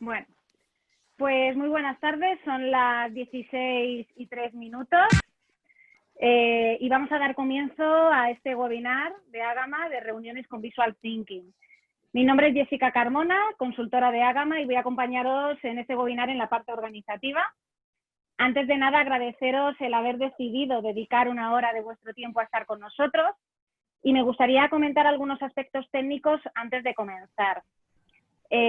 Bueno, pues muy buenas tardes, son las 16:03 y vamos a dar comienzo a este webinar de Agama de reuniones con Visual Thinking. Mi nombre es Jessica Carmona, consultora de Agama, y voy a acompañaros en este webinar en la parte organizativa. Antes de nada, agradeceros el haber decidido dedicar una hora de vuestro tiempo a estar con nosotros, y me gustaría comentar algunos aspectos técnicos antes de comenzar.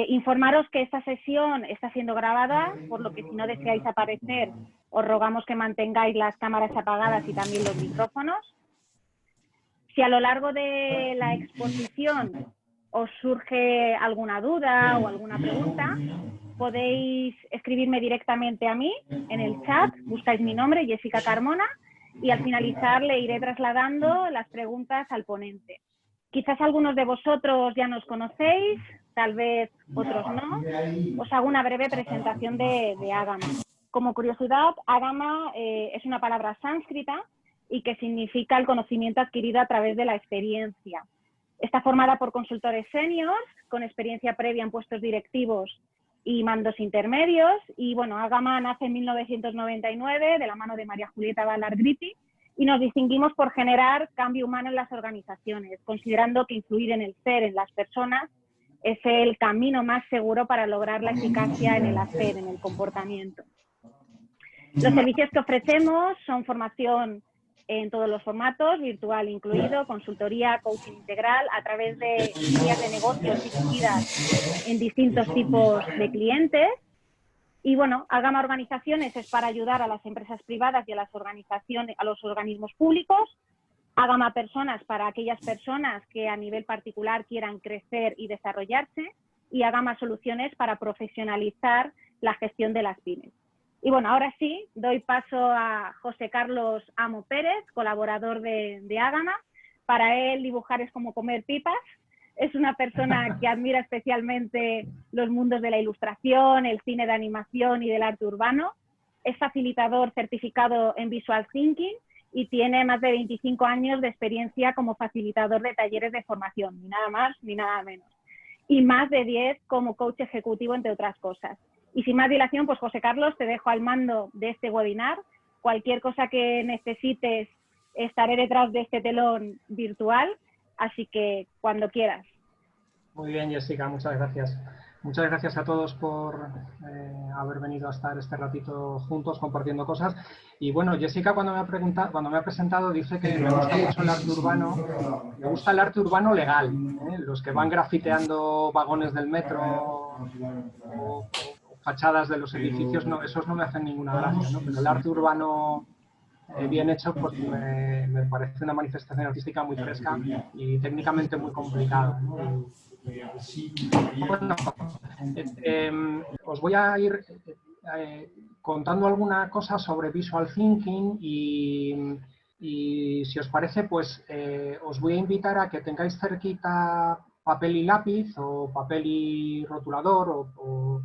Informaros que esta sesión está siendo grabada, por lo que si no deseáis aparecer, os rogamos que mantengáis las cámaras apagadas y también los micrófonos. Si a lo largo de la exposición os surge alguna duda o alguna pregunta, podéis escribirme directamente a mí en el chat, buscáis mi nombre, Jessica Carmona, y al finalizar le iré trasladando las preguntas al ponente. Quizás algunos de vosotros ya nos conocéis, tal vez otros no. Os hago una breve presentación de Agama. Como curiosidad, Agama es una palabra sánscrita y que significa el conocimiento adquirido a través de la experiencia. Está formada por consultores seniors con experiencia previa en puestos directivos y mandos intermedios. Y bueno, Agama nace en 1999 de la mano de María Julieta Ballard Gritti, y nos distinguimos por generar cambio humano en las organizaciones, considerando que influir en el ser, en las personas, es el camino más seguro para lograr la eficacia en el hacer, en el comportamiento. Los servicios que ofrecemos son formación en todos los formatos, virtual incluido, consultoría, coaching integral, a través de guías de negocios dirigidas en distintos tipos de clientes. Y bueno, Agama Organizaciones es para ayudar a las empresas privadas y a las organizaciones, a los organismos públicos. Agama Personas para aquellas personas que a nivel particular quieran crecer y desarrollarse. Y Agama Soluciones para profesionalizar la gestión de las pymes. Y bueno, ahora sí, doy paso a José Carlos Amo Pérez, colaborador de Agama. Para él, dibujar es como comer pipas. Es una persona que admira especialmente los mundos de la ilustración, el cine de animación y del arte urbano. Es facilitador certificado en Visual Thinking y tiene más de 25 años de experiencia como facilitador de talleres de formación, ni nada más ni nada menos. Y más de 10 como coach ejecutivo, entre otras cosas. Y sin más dilación, pues José Carlos, te dejo al mando de este webinar. Cualquier cosa que necesites, estaré detrás de este telón virtual. Así que cuando quieras. Muy bien, Jessica, muchas gracias. Muchas gracias a todos por haber venido a estar este ratito juntos compartiendo cosas. Y bueno, Jessica cuando me ha presentado dice que me gusta mucho el arte urbano. Me gusta el arte urbano legal, los que van grafiteando vagones del metro o fachadas de los edificios, no, esos no me hacen ninguna gracia, ¿no? Pero el arte urbano bien hecho, pues me parece una manifestación artística muy fresca y técnicamente muy complicada, ¿no? Bueno, os voy a ir contando alguna cosa sobre Visual Thinking y si os parece, pues os voy a invitar a que tengáis cerquita papel y lápiz o papel y rotulador o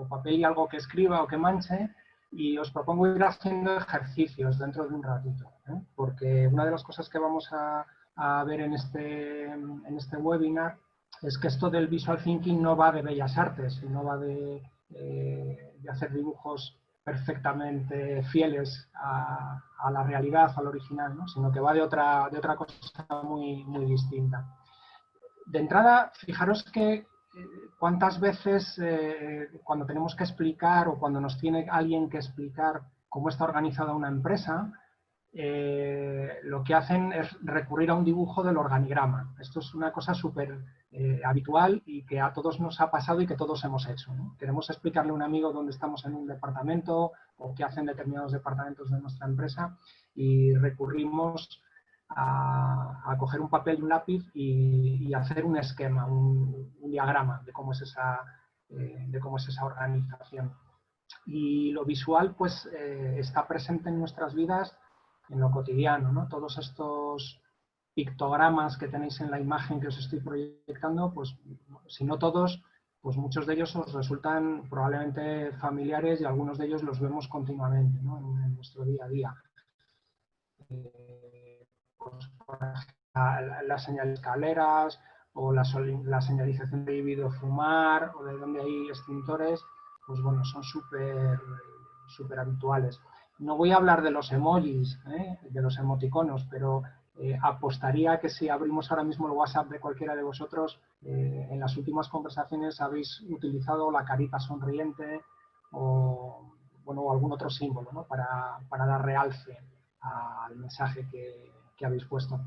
papel y algo que escriba o que manche, y os propongo ir haciendo ejercicios dentro de un ratito, porque una de las cosas que vamos a ver en este webinar es que esto del Visual Thinking no va de bellas artes, no va de hacer dibujos perfectamente fieles a la realidad, al original, ¿no? Sino que va de otra cosa muy, muy distinta. De entrada, fijaros que cuántas veces cuando tenemos que explicar o cuando nos tiene alguien que explicar cómo está organizada una empresa, lo que hacen es recurrir a un dibujo del organigrama. Esto es una cosa súper habitual y que a todos nos ha pasado y que todos hemos hecho, ¿no? Queremos explicarle a un amigo dónde estamos en un departamento o qué hacen determinados departamentos de nuestra empresa y recurrimos a coger un papel y un lápiz y hacer un esquema, un diagrama de cómo es esa organización. Y lo visual pues está presente en nuestras vidas en lo cotidiano, ¿no? Todos estos pictogramas que tenéis en la imagen que os estoy proyectando, pues si no todos, pues muchos de ellos os resultan probablemente familiares y algunos de ellos los vemos continuamente, ¿no? en nuestro día a día. Pues, las señales de escaleras, o la señalización de prohibido fumar, o de donde hay extintores, pues bueno, son súper habituales. No voy a hablar de los emojis, de los emoticonos, pero apostaría que si abrimos ahora mismo el WhatsApp de cualquiera de vosotros, en las últimas conversaciones habéis utilizado la carita sonriente o, bueno, o algún otro símbolo, ¿no? para dar realce al mensaje que habéis puesto.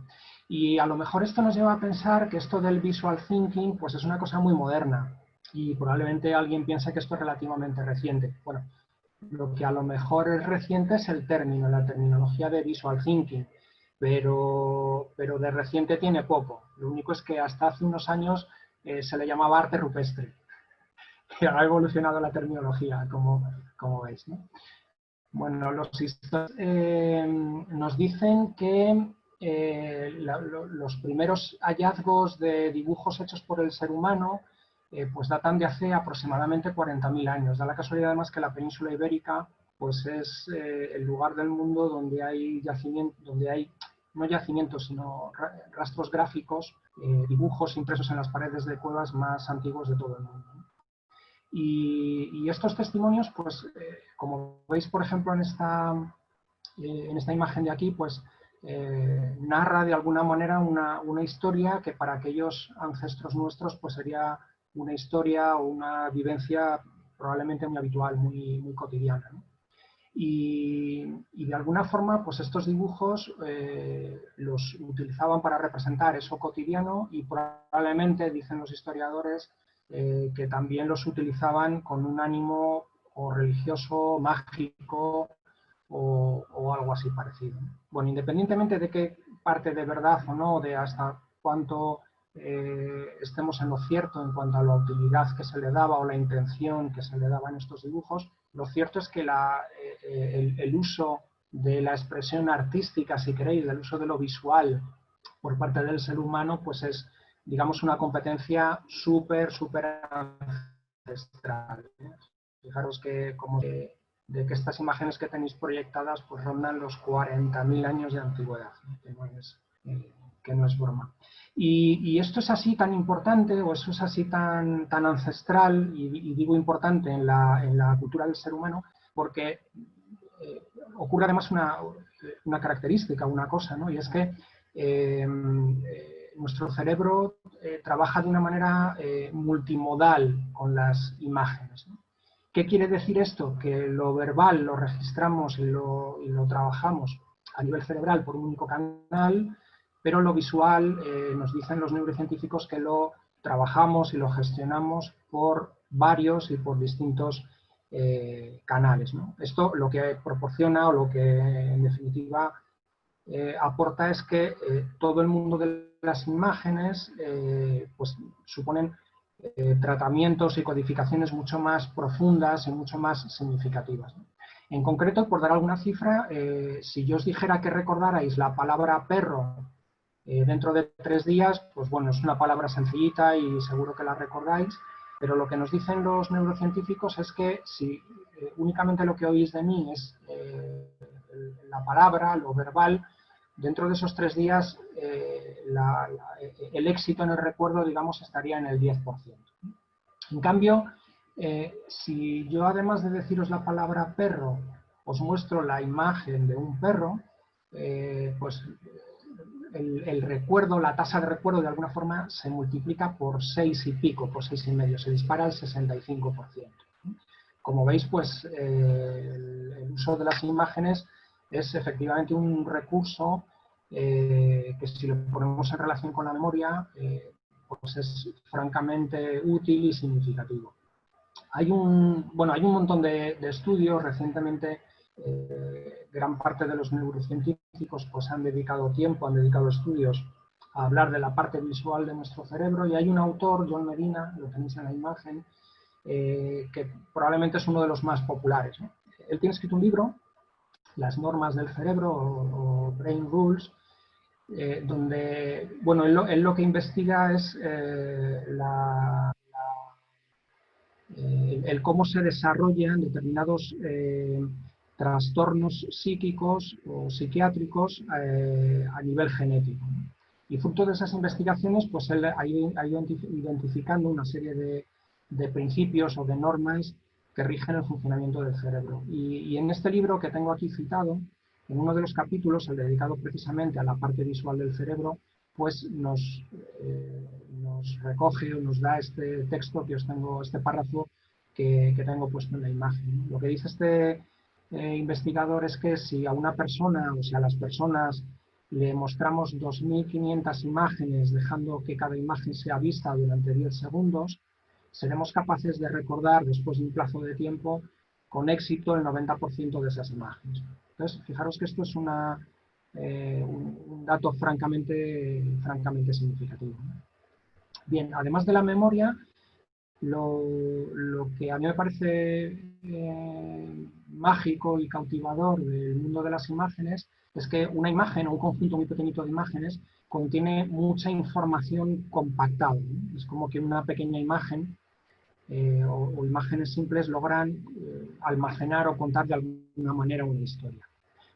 Y a lo mejor esto nos lleva a pensar que esto del visual thinking pues es una cosa muy moderna y probablemente alguien piense que esto es relativamente reciente. Bueno, lo que a lo mejor es reciente es el término, la terminología de visual thinking, pero de reciente tiene poco. Lo único es que hasta hace unos años se le llamaba arte rupestre. Que ha evolucionado la terminología, como veis, ¿no? Bueno, los historiadores nos dicen que los primeros hallazgos de dibujos hechos por el ser humano pues datan de hace aproximadamente 40.000 años. Da la casualidad además que la península ibérica pues es el lugar del mundo donde hay no yacimientos, sino rastros gráficos, dibujos impresos en las paredes de cuevas más antiguos de todo el mundo. Y estos testimonios, pues, como veis, por ejemplo, en esta imagen de aquí, pues, narra de alguna manera una historia que para aquellos ancestros nuestros, pues, sería una historia o una vivencia probablemente muy habitual, muy cotidiana, ¿no? Y de alguna forma, pues, estos dibujos los utilizaban para representar eso cotidiano y probablemente, dicen los historiadores, que también los utilizaban con un ánimo o religioso, mágico o algo así parecido. Bueno, independientemente de qué parte de verdad o no, de hasta cuánto estemos en lo cierto en cuanto a la utilidad que se le daba o la intención que se le daba en estos dibujos, lo cierto es que el uso de la expresión artística, si queréis, del uso de lo visual por parte del ser humano, pues es, digamos, una competencia súper ancestral. Fijaros que de que estas imágenes que tenéis proyectadas pues rondan los 40.000 años de antigüedad, ¿no? Que no es broma. Y esto es así tan importante, o eso es así tan ancestral, y digo importante en la cultura del ser humano, porque ocurre además una característica, una cosa, ¿no? Y es que nuestro cerebro trabaja de una manera multimodal con las imágenes, ¿no? ¿Qué quiere decir esto? Que lo verbal lo registramos y lo trabajamos a nivel cerebral por un único canal, pero lo visual nos dicen los neurocientíficos que lo trabajamos y lo gestionamos por varios y por distintos canales, ¿no? Esto lo que proporciona o lo que en definitiva aporta es que todo el mundo de las imágenes pues suponen tratamientos y codificaciones mucho más profundas y mucho más significativas, ¿no? En concreto, por dar alguna cifra, si yo os dijera que recordarais la palabra perro dentro de 3 días, pues bueno, es una palabra sencillita y seguro que la recordáis, pero lo que nos dicen los neurocientíficos es que si únicamente lo que oís de mí es la palabra, lo verbal, dentro de esos 3 días el éxito en el recuerdo, digamos, estaría en el 10%. En cambio, si yo además de deciros la palabra perro, os muestro la imagen de un perro, pues el recuerdo, la tasa de recuerdo de alguna forma se multiplica por 6 y pico, por 6,5, se dispara al 65%. Como veis, pues el uso de las imágenes es efectivamente un recurso que si lo ponemos en relación con la memoria, pues es francamente útil y significativo. Hay un montón de estudios. Recientemente gran parte de los neurocientíficos pues han dedicado estudios a hablar de la parte visual de nuestro cerebro, y hay un autor, John Medina, lo tenéis en la imagen, que probablemente es uno de los más populares, ¿no? Él tiene escrito un libro, Las normas del cerebro o Brain Rules, donde, bueno, él lo que investiga es el cómo se desarrollan determinados trastornos psíquicos o psiquiátricos a nivel genético, ¿no? Y fruto de esas investigaciones, pues él ha ido identificando una serie de principios o de normas que rigen el funcionamiento del cerebro. Y en este libro que tengo aquí citado, en uno de los capítulos, el dedicado precisamente a la parte visual del cerebro, pues nos recoge o nos da este texto que os tengo, este párrafo que tengo puesto en la imagen. Lo que dice este investigador es que si a una persona, o sea, a las personas, le mostramos 2.500 imágenes, dejando que cada imagen sea vista durante 10 segundos, seremos capaces de recordar, después de un plazo de tiempo, con éxito el 90% de esas imágenes. Entonces, fijaros que esto es un dato francamente significativo. Bien, además de la memoria, lo que a mí me parece mágico y cautivador del mundo de las imágenes es que una imagen o un conjunto muy pequeñito de imágenes contiene mucha información compactada, ¿no? Es como que una pequeña imagen o imágenes simples logran almacenar o contar de alguna manera una historia.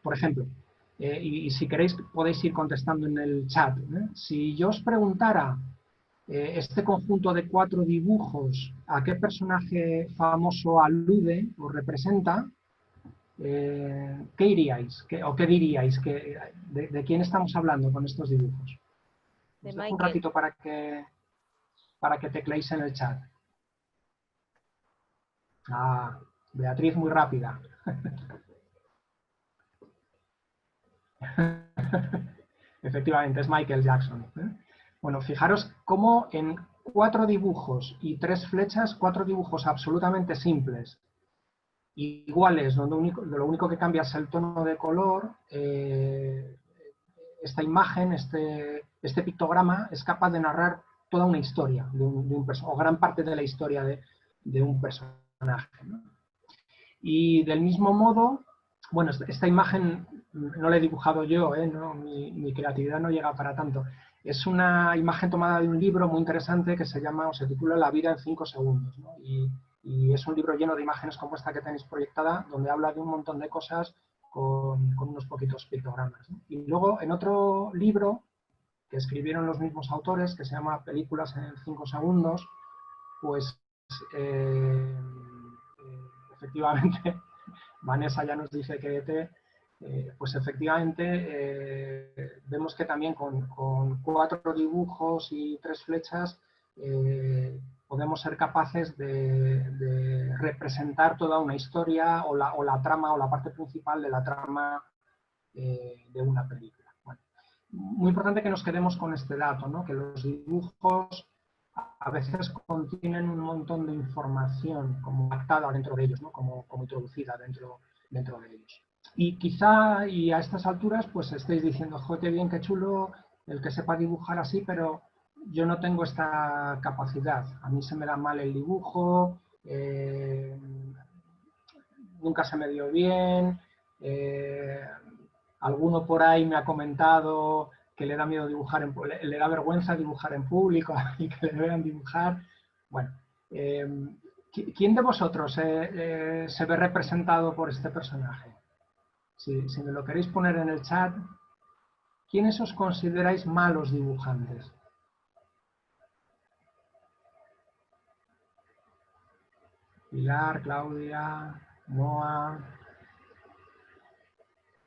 Por ejemplo, y si queréis podéis ir contestando en el chat, ¿eh? Si yo os preguntara este conjunto de 4 dibujos, ¿a qué personaje famoso alude o representa? ¿Qué diríais? ¿O qué diríais? ¿De quién estamos hablando con estos dibujos? Os dejo un ratito para que tecleéis en el chat. Ah, Beatriz muy rápida. Efectivamente, es Michael Jackson. Bueno, fijaros cómo en 4 dibujos y 3 flechas, 4 dibujos absolutamente simples, iguales, donde lo único que cambia es el tono de color, esta imagen, este pictograma, es capaz de narrar toda una historia de un personaje, o gran parte de la historia de un personaje, ¿no? Y del mismo modo, bueno, esta imagen no la he dibujado yo, ¿no? Mi creatividad no llega para tanto. Es una imagen tomada de un libro muy interesante que se llama, o se titula La vida en 5 segundos, ¿no? Y es un libro lleno de imágenes como esta que tenéis proyectada, donde habla de un montón de cosas con unos poquitos pictogramas, ¿no? Y luego en otro libro que escribieron los mismos autores, que se llama Películas en 5 segundos, pues efectivamente Vanessa ya nos dice que pues efectivamente vemos que también con 4 dibujos y 3 flechas podemos ser capaces de representar toda una historia o la trama o la parte principal de la trama de una película. Bueno, muy importante que nos quedemos con este dato, ¿no? Que los dibujos a veces contienen un montón de información como pactada dentro de ellos, ¿no? como introducida dentro de ellos. Y quizá, y a estas alturas, pues estéis diciendo, joder, qué bien, qué chulo el que sepa dibujar así, pero yo no tengo esta capacidad. A mí se me da mal el dibujo, nunca se me dio bien, alguno por ahí me ha comentado que le da miedo dibujar, le da vergüenza dibujar en público y que le vean dibujar. Bueno, ¿quién de vosotros se ve representado por este personaje? Si me lo queréis poner en el chat, ¿quiénes os consideráis malos dibujantes? Pilar, Claudia, Noa.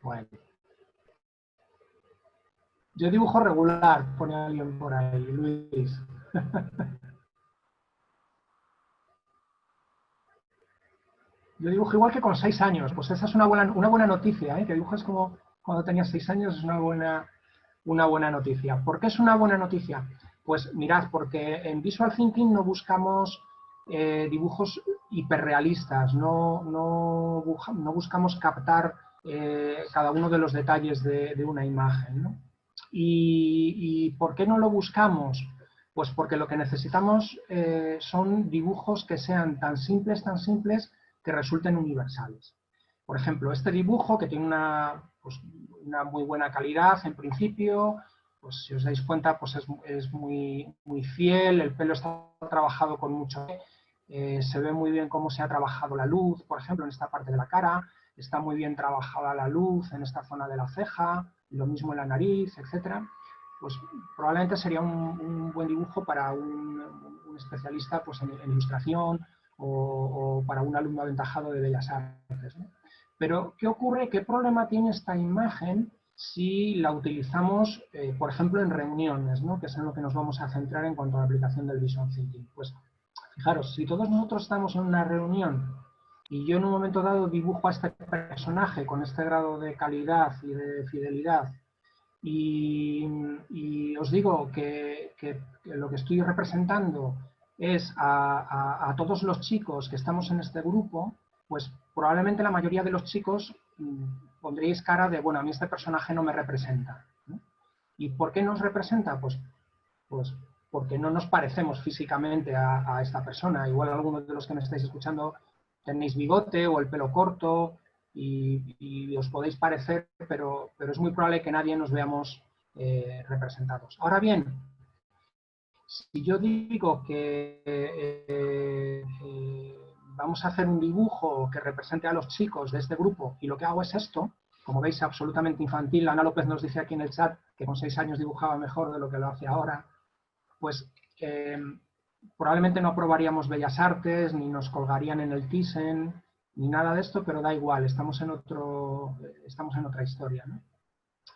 Bueno. Yo dibujo regular, pone alguien por ahí, Luis. Yo dibujo igual que con 6 años, pues esa es una buena noticia, ¿eh? Que dibujas como cuando tenías 6 años es una buena noticia. ¿Por qué es una buena noticia? Pues mirad, porque en Visual Thinking no buscamos dibujos hiperrealistas, no buscamos captar cada uno de los detalles de una imagen, ¿no? ¿Y por qué no lo buscamos? Pues porque lo que necesitamos son dibujos que sean tan simples, que resulten universales. Por ejemplo, este dibujo que tiene una muy buena calidad en principio, pues si os dais cuenta, pues es muy fiel, el pelo está trabajado con mucho, se ve muy bien cómo se ha trabajado la luz, por ejemplo, en esta parte de la cara, está muy bien trabajada la luz en esta zona de la ceja, lo mismo en la nariz, etc. pues probablemente sería un buen dibujo para un especialista pues, en ilustración o para un alumno aventajado de Bellas Artes, ¿no? Pero, ¿qué ocurre? ¿Qué problema tiene esta imagen si la utilizamos, por ejemplo, en reuniones, ¿no? Que es en lo que nos vamos a centrar en cuanto a la aplicación del Visual Thinking? Pues, fijaros, si todos nosotros estamos en una reunión y yo en un momento dado dibujo a este personaje con este grado de calidad y de fidelidad y os digo que lo que estoy representando es a todos los chicos que estamos en este grupo, pues probablemente la mayoría de los chicos pondríais cara de, bueno, a mí este personaje no me representa, ¿no? ¿Y por qué nos representa? Pues porque no nos parecemos físicamente a esta persona. Igual algunos de los que me estáis escuchando tenéis bigote o el pelo corto y os podéis parecer, pero es muy probable que nadie nos veamos representados. Ahora bien, si yo digo que vamos a hacer un dibujo que represente a los chicos de este grupo y lo que hago es esto, como veis, absolutamente infantil. Ana López nos dice aquí en el chat que con 6 años dibujaba mejor de lo que lo hace ahora. Pues probablemente no aprobaríamos Bellas Artes, ni nos colgarían en el Thyssen, ni nada de esto, pero da igual, estamos en otra historia, ¿no?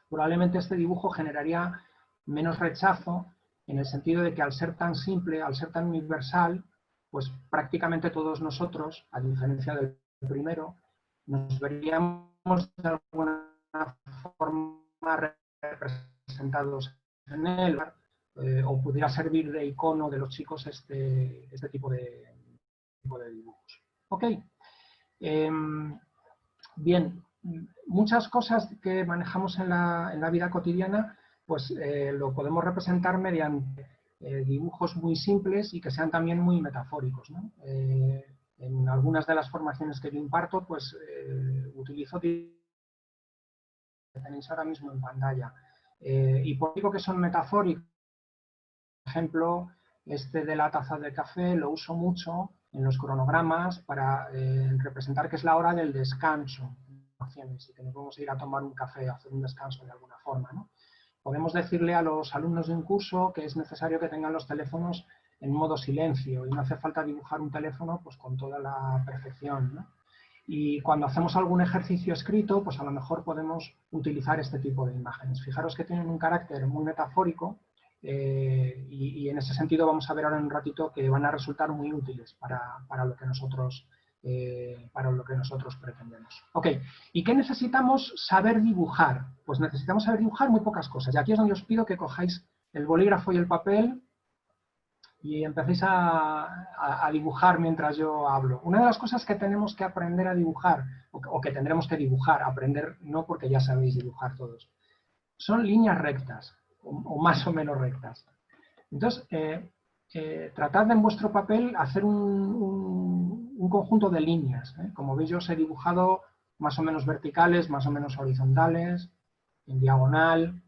Probablemente este dibujo generaría menos rechazo en el sentido de que al ser tan simple, al ser tan universal, pues prácticamente todos nosotros, a diferencia del primero, nos veríamos de alguna forma representados en él, o pudiera servir de icono de los chicos este tipo de dibujos. Ok. Bien, muchas cosas que manejamos en la vida cotidiana, pues lo podemos representar mediante dibujos muy simples y que sean también muy metafóricos, ¿no? En algunas de las formaciones que yo imparto, pues utilizo que tenéis ahora mismo en pantalla. Y por digo que son metafóricos, por ejemplo, este de la taza de café lo uso mucho en los cronogramas para representar que es la hora del descanso y que nos vamos a ir a tomar un café, a hacer un descanso de alguna forma, ¿no? Podemos decirle a los alumnos de un curso que es necesario que tengan los teléfonos en modo silencio y no hace falta dibujar un teléfono pues, con toda la perfección, ¿no? Y cuando hacemos algún ejercicio escrito, pues a lo mejor podemos utilizar este tipo de imágenes. Fijaros que tienen un carácter muy metafórico y en ese sentido vamos a ver ahora en un ratito que van a resultar muy útiles para lo que nosotros pretendemos. Ok, ¿y qué necesitamos saber dibujar? Pues necesitamos saber dibujar muy pocas cosas. Y aquí es donde os pido que cojáis el bolígrafo y el papel y empecéis a dibujar mientras yo hablo. Una de las cosas que tenemos que aprender a dibujar, o que tendremos que dibujar, aprender no porque ya sabéis dibujar todos, son líneas rectas, o más o menos rectas. Entonces, tratad de en vuestro papel hacer un conjunto de líneas. Como veis, yo os he dibujado más o menos verticales, más o menos horizontales, en diagonal.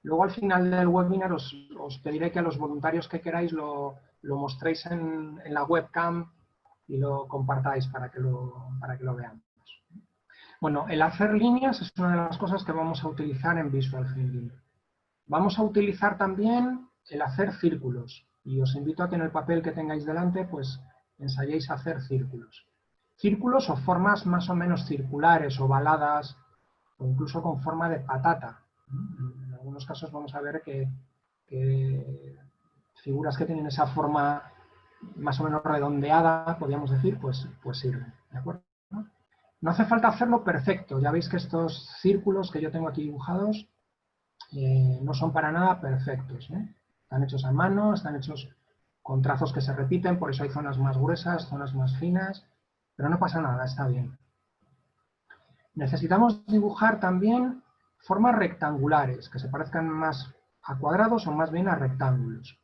Luego, al final del webinar, os pediré que a los voluntarios que queráis lo mostréis en la webcam y lo compartáis para que lo veamos. Bueno, el hacer líneas es una de las cosas que vamos a utilizar en Visual Thinking. Vamos a utilizar también el hacer círculos. Y os invito a que en el papel que tengáis delante, pues ensayéis a hacer círculos. Círculos o formas más o menos circulares, ovaladas, o incluso con forma de patata. En algunos casos vamos a ver que figuras que tienen esa forma más o menos redondeada, podríamos decir, pues sirven. ¿De acuerdo? No hace falta hacerlo perfecto. Ya veis que estos círculos que yo tengo aquí dibujados no son para nada perfectos. Están hechos a mano, están hechos con trazos que se repiten, por eso hay zonas más gruesas, zonas más finas, pero no pasa nada, está bien. Necesitamos dibujar también formas rectangulares, que se parezcan más a cuadrados o más bien a rectángulos.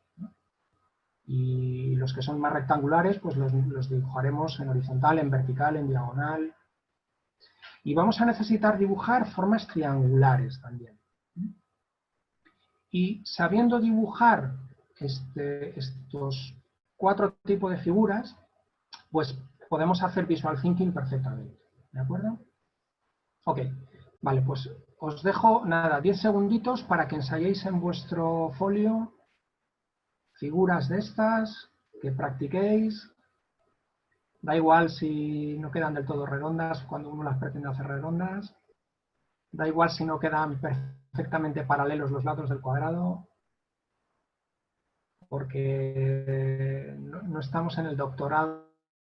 Y los que son más rectangulares, pues los dibujaremos en horizontal, en vertical, en diagonal. Y vamos a necesitar dibujar formas triangulares también. Y sabiendo dibujar estos 4 tipos de figuras, pues podemos hacer Visual Thinking perfectamente. ¿De acuerdo? Ok. Vale, pues os dejo, nada, 10 segunditos para que ensayéis en vuestro folio figuras de estas, que practiquéis. Da igual si no quedan del todo redondas cuando uno las pretende hacer redondas. Da igual si no quedan perfectamente paralelos los lados del cuadrado, porque no estamos en el doctorado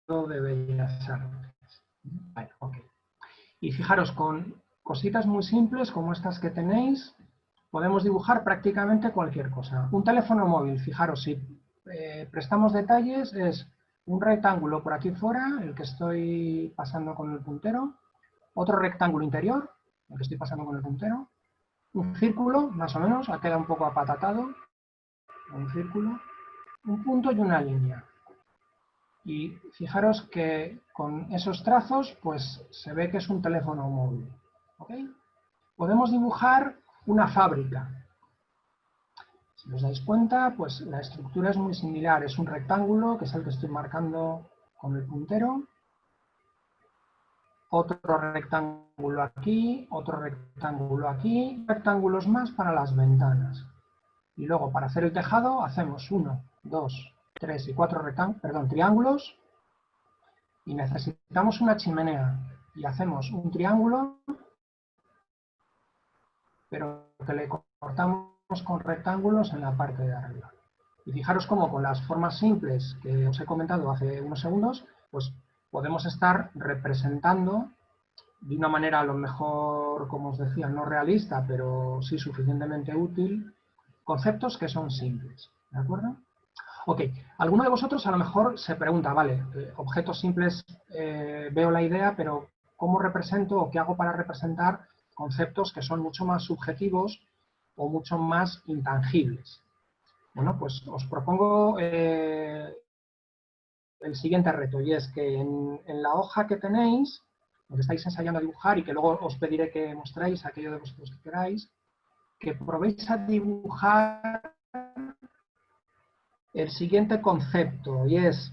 de Bellas Artes. Vale, ok. Y fijaros, con cositas muy simples como estas que tenéis, podemos dibujar prácticamente cualquier cosa. Un teléfono móvil, fijaros, si prestamos detalles, es un rectángulo por aquí fuera, el que estoy pasando con el puntero, otro rectángulo interior, el que estoy pasando con el puntero, un círculo, más o menos, ha quedado un poco apatatado, un círculo, un punto y una línea. Y fijaros que con esos trazos, pues se ve que es un teléfono móvil. ¿Ok? Podemos dibujar una fábrica. Si os dais cuenta, pues la estructura es muy similar. Es un rectángulo, que es el que estoy marcando con el puntero. Otro rectángulo aquí, otro rectángulo aquí, rectángulos más para las ventanas. Y luego, para hacer el tejado, hacemos 1, 2, 3 y 4 triángulos. Y necesitamos una chimenea. Y hacemos un triángulo, pero que le cortamos con rectángulos en la parte de arriba. Y fijaros cómo con las formas simples que os he comentado hace unos segundos, pues podemos estar representando de una manera a lo mejor, como os decía, no realista, pero sí suficientemente útil, conceptos que son simples. ¿De acuerdo? Ok, alguno de vosotros a lo mejor se pregunta, vale, objetos simples, veo la idea, pero ¿cómo represento o qué hago para representar conceptos que son mucho más subjetivos o mucho más intangibles? Bueno, pues os propongo el siguiente reto, y es que en la hoja que tenéis, donde estáis ensayando a dibujar y que luego os pediré que mostréis a aquello de vosotros que queráis, que probéis a dibujar el siguiente concepto, y es,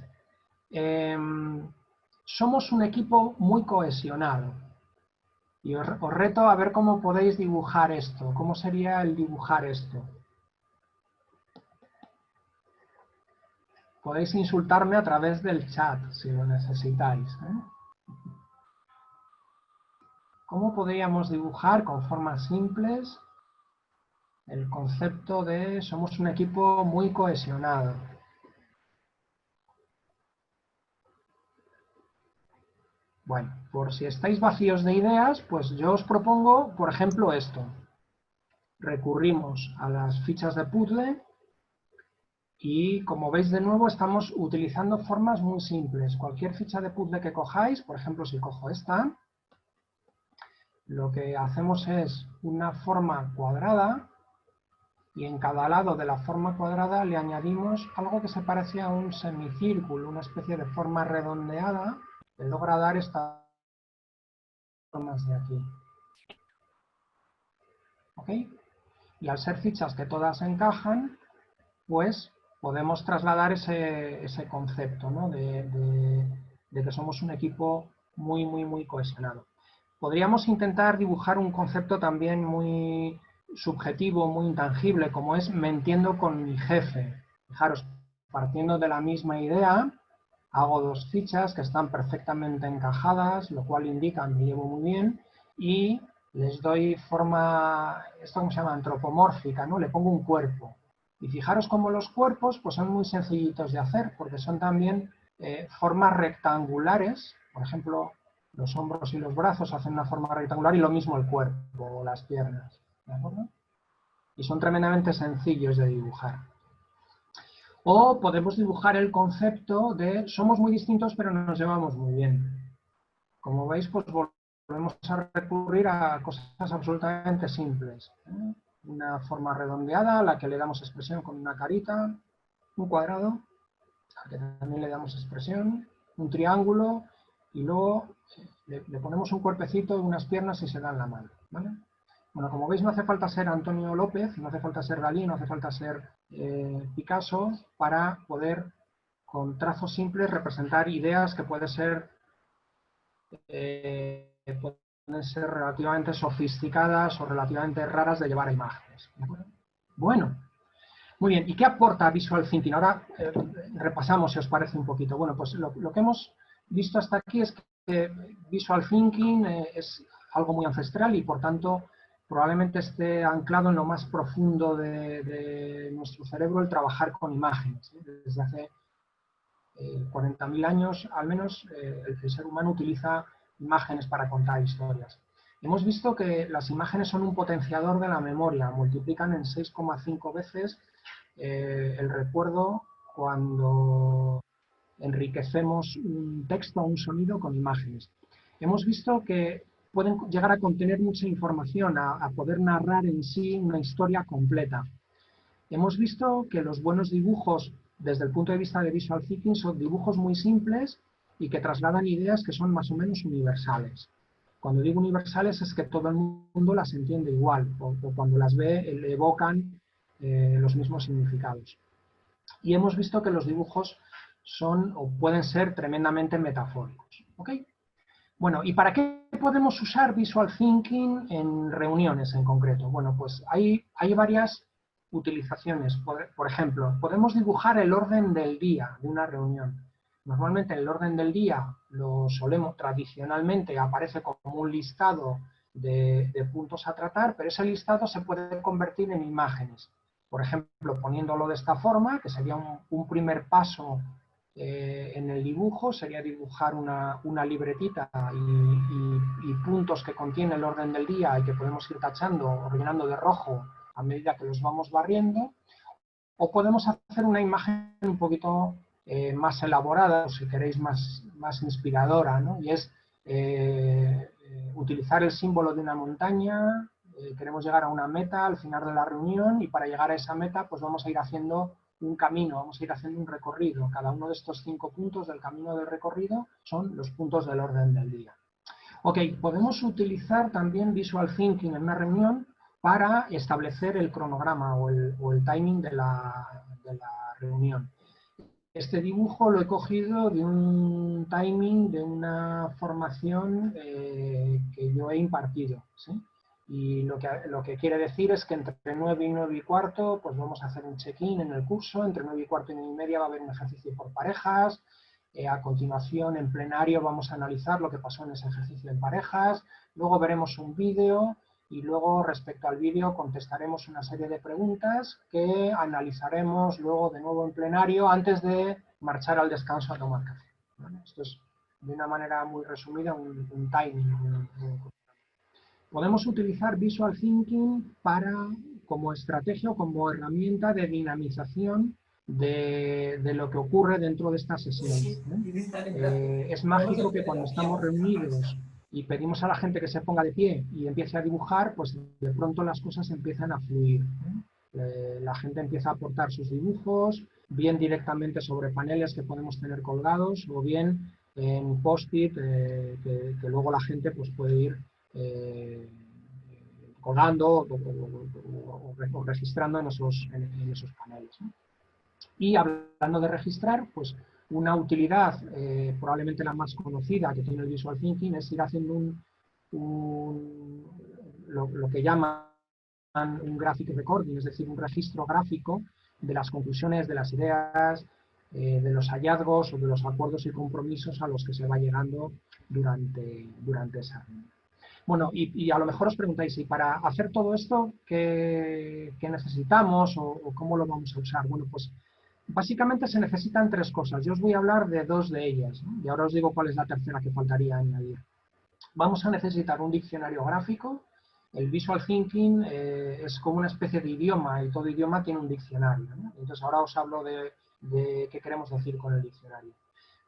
somos un equipo muy cohesionado. Y os reto a ver cómo podéis dibujar esto, cómo sería el dibujar esto. Podéis insultarme a través del chat, si lo necesitáis. ¿Cómo podríamos dibujar con formas simples el concepto de somos un equipo muy cohesionado? Bueno, por si estáis vacíos de ideas, pues yo os propongo, por ejemplo, esto. Recurrimos a las fichas de puzzle y, como veis, de nuevo estamos utilizando formas muy simples. Cualquier ficha de puzzle que cojáis, por ejemplo, si cojo esta, lo que hacemos es una forma cuadrada y en cada lado de la forma cuadrada le añadimos algo que se parece a un semicírculo, una especie de forma redondeada que logra dar estas formas de aquí. ¿Ok? Y al ser fichas que todas encajan, pues podemos trasladar ese concepto, ¿no? de que somos un equipo muy, muy, muy cohesionado. Podríamos intentar dibujar un concepto también muy subjetivo, muy intangible, como es me entiendo con mi jefe. Fijaros, partiendo de la misma idea, hago dos fichas que están perfectamente encajadas, lo cual indica me llevo muy bien, y les doy forma, esto como se llama, antropomórfica, ¿no? Le pongo un cuerpo. Y fijaros cómo los cuerpos pues, son muy sencillitos de hacer, porque son también formas rectangulares. Por ejemplo, los hombros y los brazos hacen una forma rectangular y lo mismo el cuerpo o las piernas. ¿De acuerdo? Y son tremendamente sencillos de dibujar. O podemos dibujar el concepto de somos muy distintos pero nos llevamos muy bien. Como veis, pues volvemos a recurrir a cosas absolutamente simples. Una forma redondeada a la que le damos expresión con una carita, un cuadrado, al que también le damos expresión, un triángulo, y luego le ponemos un cuerpecito y unas piernas y se dan la mano. ¿Vale? Bueno, como veis, no hace falta ser Antonio López, no hace falta ser Dalí, no hace falta ser Picasso para poder, con trazos simples, representar ideas que pueden ser ser relativamente sofisticadas o relativamente raras de llevar a imágenes. ¿De acuerdo? Bueno, muy bien. ¿Y qué aporta Visual Thinking? Ahora repasamos, si os parece, un poquito. Bueno, pues lo que hemos visto hasta aquí es que Visual Thinking es algo muy ancestral y, por tanto, probablemente esté anclado en lo más profundo de nuestro cerebro el trabajar con imágenes. Desde hace 40.000 años, al menos, el ser humano utiliza imágenes para contar historias. Hemos visto que las imágenes son un potenciador de la memoria, multiplican en 6,5 veces el recuerdo cuando enriquecemos un texto o un sonido con imágenes. Hemos visto que pueden llegar a contener mucha información, a poder narrar en sí una historia completa. Hemos visto que los buenos dibujos, desde el punto de vista de Visual Thinking, son dibujos muy simples y que trasladan ideas que son más o menos universales. Cuando digo universales es que todo el mundo las entiende igual, o cuando las ve le evocan los mismos significados. Y hemos visto que los dibujos son o pueden ser tremendamente metafóricos. ¿Ok? Bueno, ¿y para qué podemos usar Visual Thinking en reuniones en concreto? Bueno, pues hay varias utilizaciones. Por ejemplo, podemos dibujar el orden del día de una reunión. Normalmente el orden del día lo solemos, tradicionalmente aparece como un listado de puntos a tratar, pero ese listado se puede convertir en imágenes. Por ejemplo, poniéndolo de esta forma, que sería un primer paso en el dibujo, sería dibujar una libretita y puntos que contiene el orden del día y que podemos ir tachando o rellenando de rojo a medida que los vamos barriendo. O podemos hacer una imagen un poquito más elaborada, o si queréis más inspiradora, ¿no? Y es utilizar el símbolo de una montaña. Queremos llegar a una meta al final de la reunión y para llegar a esa meta pues vamos a ir haciendo un camino, vamos a ir haciendo un recorrido. Cada uno de estos 5 puntos del camino del recorrido son los puntos del orden del día. Ok, podemos utilizar también Visual Thinking en una reunión para establecer el cronograma o el timing de la reunión. Este dibujo lo he cogido de un timing de una formación que yo he impartido, ¿sí? Y lo que quiere decir es que entre 9 y 9 y cuarto pues vamos a hacer un check-in en el curso, entre 9 y cuarto y 9 y media va a haber un ejercicio por parejas, a continuación en plenario vamos a analizar lo que pasó en ese ejercicio en parejas, luego veremos un vídeo y luego respecto al vídeo contestaremos una serie de preguntas que analizaremos luego de nuevo en plenario antes de marchar al descanso a tomar café. ¿Vale? Esto es de una manera muy resumida un timing. Podemos utilizar Visual Thinking como estrategia o como herramienta de dinamización de lo que ocurre dentro de esta sesión. Es mágico que cuando estamos reunidos y pedimos a la gente que se ponga de pie y empiece a dibujar, pues de pronto las cosas empiezan a fluir. La gente empieza a aportar sus dibujos, bien directamente sobre paneles que podemos tener colgados o bien en post-it que luego la gente pues, puede ir colgando o registrando en esos paneles, ¿no? Y hablando de registrar, pues una utilidad probablemente la más conocida que tiene el Visual Thinking es ir haciendo lo que llaman un graphic recording, es decir, un registro gráfico de las conclusiones, de las ideas, de los hallazgos o de los acuerdos y compromisos a los que se va llegando durante esa reunión. Bueno, y a lo mejor os preguntáis, ¿y para hacer todo esto qué necesitamos o cómo lo vamos a usar? Bueno, pues básicamente se necesitan 3 cosas. Yo os voy a hablar de 2 de ellas, ¿no? Y ahora os digo cuál es la tercera que faltaría añadir. Vamos a necesitar un diccionario gráfico. El Visual Thinking es como una especie de idioma y todo idioma tiene un diccionario, ¿no? Entonces ahora os hablo de qué queremos decir con el diccionario.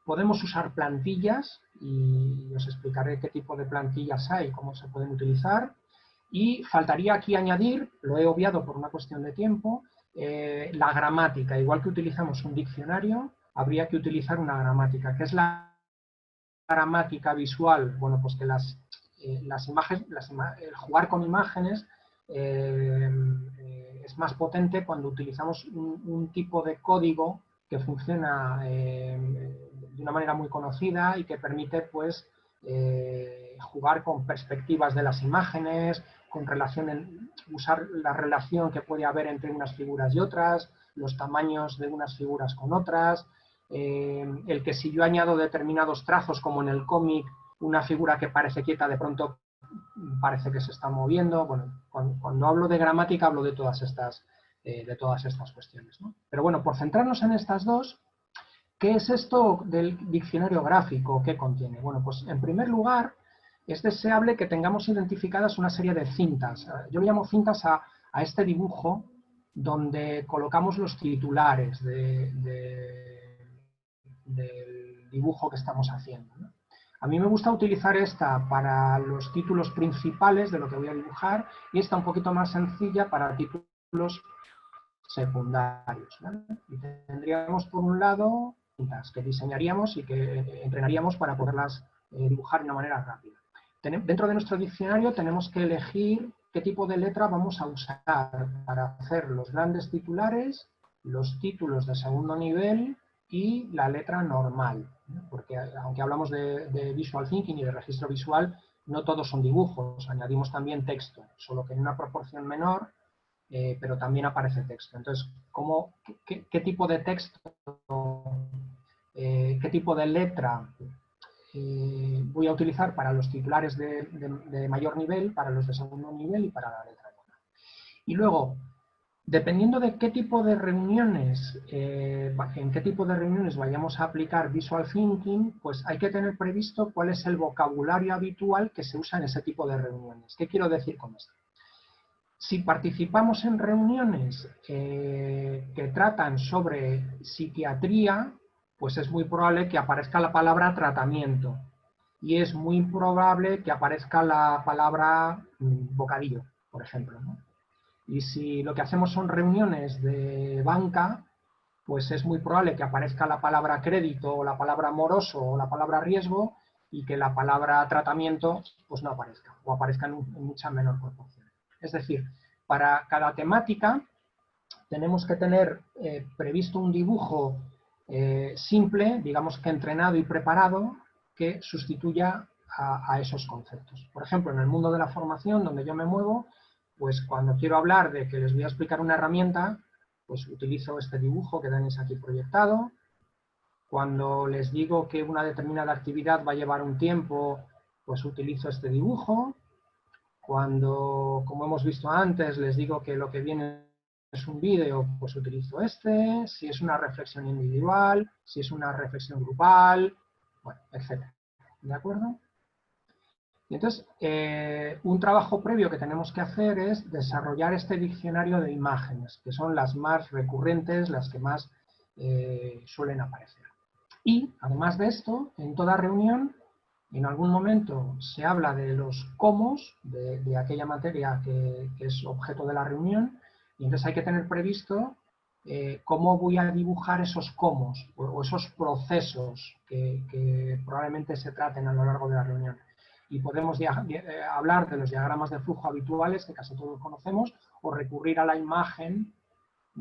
Podemos usar plantillas y os explicaré qué tipo de plantillas hay, cómo se pueden utilizar. Y faltaría aquí añadir, lo he obviado por una cuestión de tiempo, la gramática. Igual que utilizamos un diccionario, habría que utilizar una gramática. ¿Qué es la gramática visual? Bueno, pues que las imágenes, el jugar con imágenes es más potente cuando utilizamos un tipo de código que funciona de una manera muy conocida y que permite pues jugar con perspectivas de las imágenes, con usar la relación que puede haber entre unas figuras y otras, los tamaños de unas figuras con otras, el que si yo añado determinados trazos, como en el cómic, una figura que parece quieta de pronto parece que se está moviendo. Bueno, cuando hablo de gramática hablo de todas estas cuestiones, ¿no? Pero bueno, por centrarnos en estas dos, ¿qué es esto del diccionario gráfico? ¿Qué contiene? Bueno, pues en primer lugar, es deseable que tengamos identificadas una serie de cintas. Yo le llamo cintas a este dibujo donde colocamos los titulares del dibujo que estamos haciendo, ¿no? A mí me gusta utilizar esta para los títulos principales de lo que voy a dibujar y esta un poquito más sencilla para títulos secundarios, ¿vale? Y tendríamos por un lado cintas que diseñaríamos y que entrenaríamos para poderlas dibujar de una manera rápida. Dentro de nuestro diccionario tenemos que elegir qué tipo de letra vamos a usar para hacer los grandes titulares, los títulos de segundo nivel y la letra normal, ¿no? Porque aunque hablamos de visual thinking y de registro visual, no todos son dibujos, añadimos también texto, solo que en una proporción menor, pero también aparece texto. Entonces, ¿qué tipo de texto, qué tipo de letra voy a utilizar para los titulares de mayor nivel, para los de segundo nivel y para la letra normal? Y luego, dependiendo de qué tipo de reuniones, en qué tipo de reuniones vayamos a aplicar Visual Thinking, pues hay que tener previsto cuál es el vocabulario habitual que se usa en ese tipo de reuniones. ¿Qué quiero decir con esto? Si participamos en reuniones que tratan sobre psiquiatría, pues es muy probable que aparezca la palabra tratamiento. Y es muy probable que aparezca la palabra bocadillo, por ejemplo, ¿no? Y si lo que hacemos son reuniones de banca, pues es muy probable que aparezca la palabra crédito, o la palabra moroso, o la palabra riesgo, y que la palabra tratamiento pues no aparezca, o aparezca en mucha menor proporción. Es decir, para cada temática tenemos que tener previsto un dibujo simple, digamos que entrenado y preparado, que sustituya a esos conceptos. Por ejemplo, en el mundo de la formación, donde yo me muevo, pues cuando quiero hablar de que les voy a explicar una herramienta, pues utilizo este dibujo que tenéis aquí proyectado. Cuando les digo que una determinada actividad va a llevar un tiempo, pues utilizo este dibujo. Cuando, como hemos visto antes, les digo que lo que viene es un vídeo, pues utilizo este. Si es una reflexión individual, si es una reflexión grupal, bueno, etc. ¿De acuerdo? Y entonces, un trabajo previo que tenemos que hacer es desarrollar este diccionario de imágenes, que son las más recurrentes, las que más suelen aparecer. Y, además de esto, en toda reunión, en algún momento se habla de los cómo de aquella materia que es objeto de la reunión, y entonces hay que tener previsto cómo voy a dibujar esos cómo o esos procesos que probablemente se traten a lo largo de la reunión. Y podemos hablar de los diagramas de flujo habituales, que casi todos conocemos, o recurrir a la imagen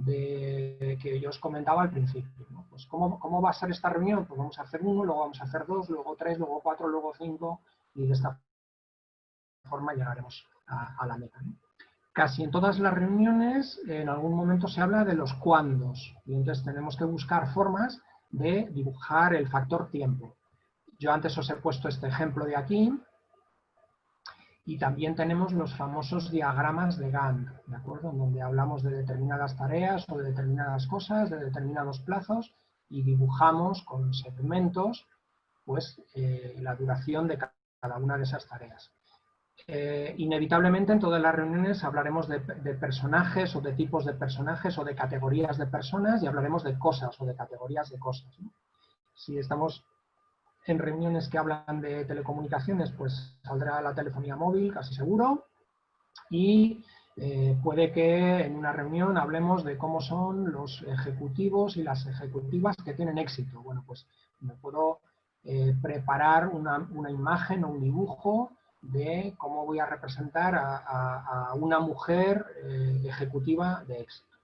que yo os comentaba al principio, ¿no? Pues ¿cómo va a ser esta reunión? Pues vamos a hacer 1, luego vamos a hacer 2, luego 3, luego 4, luego 5, y de esta forma llegaremos a la meta, ¿no? Casi en todas las reuniones en algún momento se habla de los cuándos, y entonces tenemos que buscar formas de dibujar el factor tiempo. Yo antes os he puesto este ejemplo de aquí, y también tenemos los famosos diagramas de Gantt, ¿de acuerdo? En donde hablamos de determinadas tareas o de determinadas cosas, de determinados plazos, y dibujamos con segmentos pues, la duración de cada una de esas tareas. Inevitablemente en todas las reuniones hablaremos de personajes o de tipos de personajes o de categorías de personas, y hablaremos de cosas o de categorías de cosas, ¿no? Si estamos en reuniones que hablan de telecomunicaciones, pues saldrá la telefonía móvil, casi seguro, y puede que en una reunión hablemos de cómo son los ejecutivos y las ejecutivas que tienen éxito. Bueno, pues me puedo preparar una imagen o un dibujo de cómo voy a representar a una mujer ejecutiva de éxito.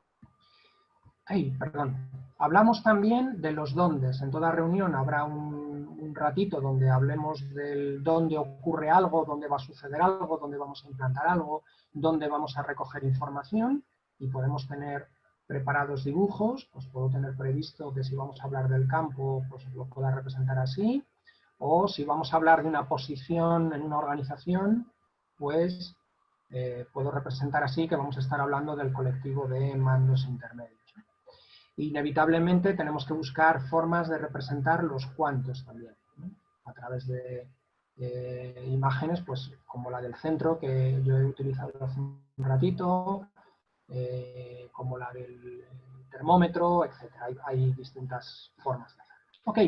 Ay, perdón. Hablamos también de los dóndes. En toda reunión habrá un un ratito donde hablemos del dónde ocurre algo, dónde va a suceder algo, dónde vamos a implantar algo, dónde vamos a recoger información, y podemos tener preparados dibujos. Pues puedo tener previsto que si vamos a hablar del campo, pues lo pueda representar así, o si vamos a hablar de una posición en una organización, pues puedo representar así que vamos a estar hablando del colectivo de mandos intermedios. Inevitablemente tenemos que buscar formas de representar los cuántos también, ¿no? A través de imágenes, pues como la del centro, que yo he utilizado hace un ratito, como la del termómetro, etc. Hay distintas formas de hacerlo. Ok.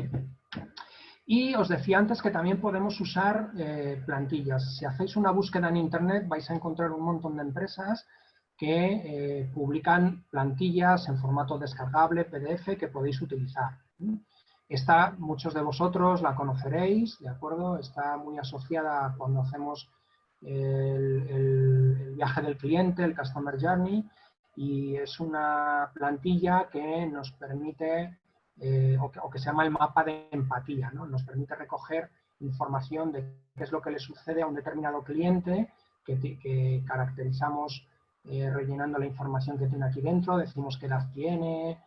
Y os decía antes que también podemos usar plantillas. Si hacéis una búsqueda en Internet vais a encontrar un montón de empresas que publican plantillas en formato descargable, PDF, que podéis utilizar. Esta, muchos de vosotros la conoceréis, ¿de acuerdo? Está muy asociada cuando hacemos el viaje del cliente, el Customer Journey, y es una plantilla que nos permite, o que se llama el mapa de empatía, ¿no? Nos permite recoger información de qué es lo que le sucede a un determinado cliente, que caracterizamos rellenando la información que tiene aquí dentro, decimos qué edad tiene,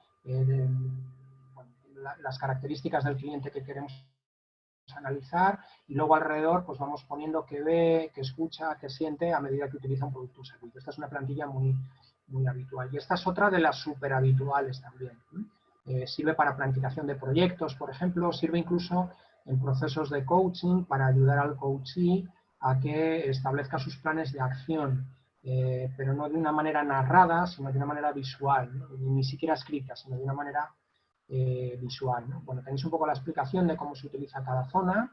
las características del cliente que queremos analizar, y luego alrededor pues vamos poniendo qué ve, qué escucha, qué siente a medida que utiliza un producto o servicio. Esta es una plantilla muy habitual, y esta es otra de las súper habituales también. Sirve para planificación de proyectos, por ejemplo, sirve incluso en procesos de coaching para ayudar al coachee a que establezca sus planes de acción, pero no de una manera narrada, sino de una manera visual, ¿no? Ni siquiera escrita, sino de una manera visual, ¿no? Bueno, tenéis un poco la explicación de cómo se utiliza cada zona.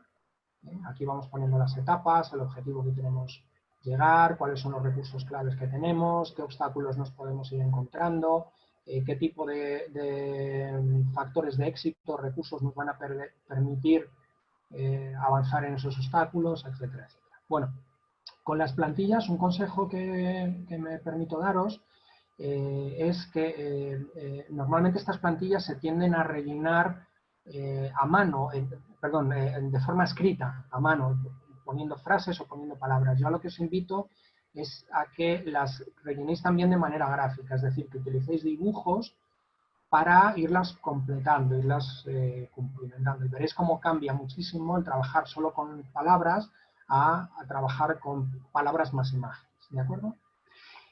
Aquí vamos poniendo las etapas, el objetivo que queremos llegar, cuáles son los recursos claves que tenemos, qué obstáculos nos podemos ir encontrando, qué tipo de factores de éxito, recursos nos van a permitir avanzar en esos obstáculos, etcétera, etcétera. Bueno, con las plantillas, un consejo que me permito daros es que normalmente estas plantillas se tienden a rellenar a mano, de forma escrita, a mano, poniendo frases o poniendo palabras. Yo a lo que os invito es a que las rellenéis también de manera gráfica, es decir, que utilicéis dibujos para irlas completando, irlas cumplimentando. Y veréis cómo cambia muchísimo el trabajar solo con palabras a trabajar con palabras más imágenes, ¿de acuerdo?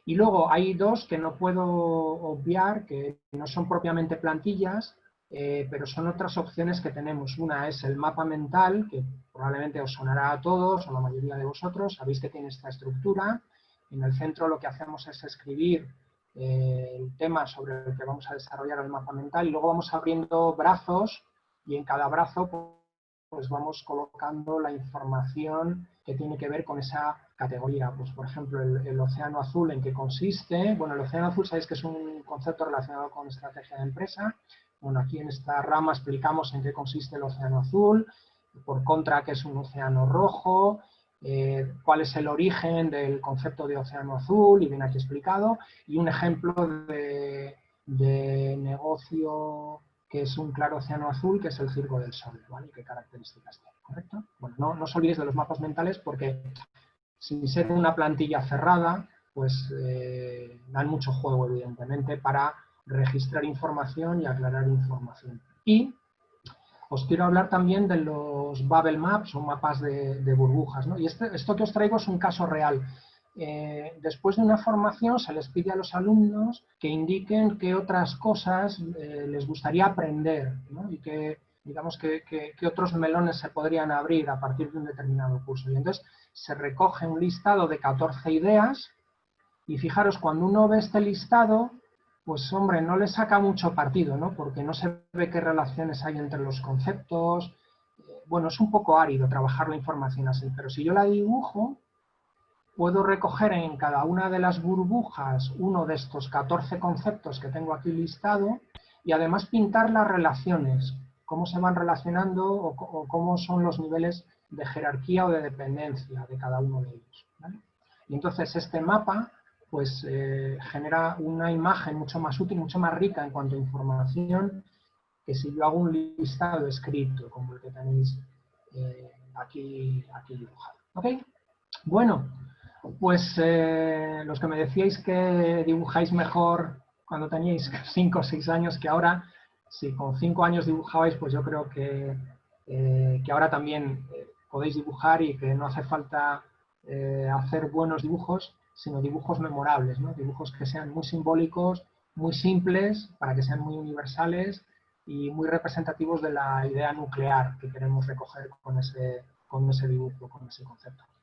Y luego hay dos que no puedo obviar, que no son propiamente plantillas, pero son otras opciones que tenemos. Una es el mapa mental, que probablemente os sonará a todos, o a la mayoría de vosotros, sabéis que tiene esta estructura. En el centro lo que hacemos es escribir el tema sobre el que vamos a desarrollar el mapa mental, y luego vamos abriendo brazos, y en cada brazo pues vamos colocando la información que tiene que ver con esa categoría. Pues, por ejemplo, el océano azul, ¿en qué consiste? Bueno, el océano azul sabéis que es un concepto relacionado con estrategia de empresa. Bueno, aquí en esta rama explicamos en qué consiste el océano azul, por contra, qué es un océano rojo, cuál es el origen del concepto de océano azul, y viene aquí explicado, y un ejemplo de negocio que es un claro océano azul, que es el Circo del Sol, ¿vale? ¿Qué características tiene? ¿Correcto? Bueno, no os olvidéis de los mapas mentales, porque sin ser una plantilla cerrada, pues dan mucho juego, evidentemente, para registrar información y aclarar información. Y os quiero hablar también de los bubble maps, o mapas de burbujas, ¿no? Y esto que os traigo es un caso real. Después de una formación se les pide a los alumnos que indiquen qué otras cosas les gustaría aprender, ¿no? Y que, digamos, que otros melones se podrían abrir a partir de un determinado curso. Y entonces se recoge un listado de 14 ideas, y fijaros, cuando uno ve este listado, pues hombre, no le saca mucho partido, ¿no? Porque no se ve qué relaciones hay entre los conceptos. Bueno, es un poco árido trabajar la información así, pero si yo la dibujo, puedo recoger en cada una de las burbujas uno de estos 14 conceptos que tengo aquí listado, y además pintar las relaciones, cómo se van relacionando o cómo son los niveles de jerarquía o de dependencia de cada uno de ellos, ¿vale? Y entonces este mapa pues genera una imagen mucho más útil, mucho más rica en cuanto a información, que si yo hago un listado escrito como el que tenéis aquí dibujado. ¿Ok? Bueno, pues los que me decíais que dibujáis mejor cuando teníais 5 o 6 años que ahora, si con 5 años dibujabais, pues yo creo que ahora también podéis dibujar y que no hace falta hacer buenos dibujos, sino dibujos memorables, ¿no? Dibujos que sean muy simbólicos, muy simples, para que sean muy universales y muy representativos de la idea nuclear que queremos recoger con ese dibujo, con ese concepto.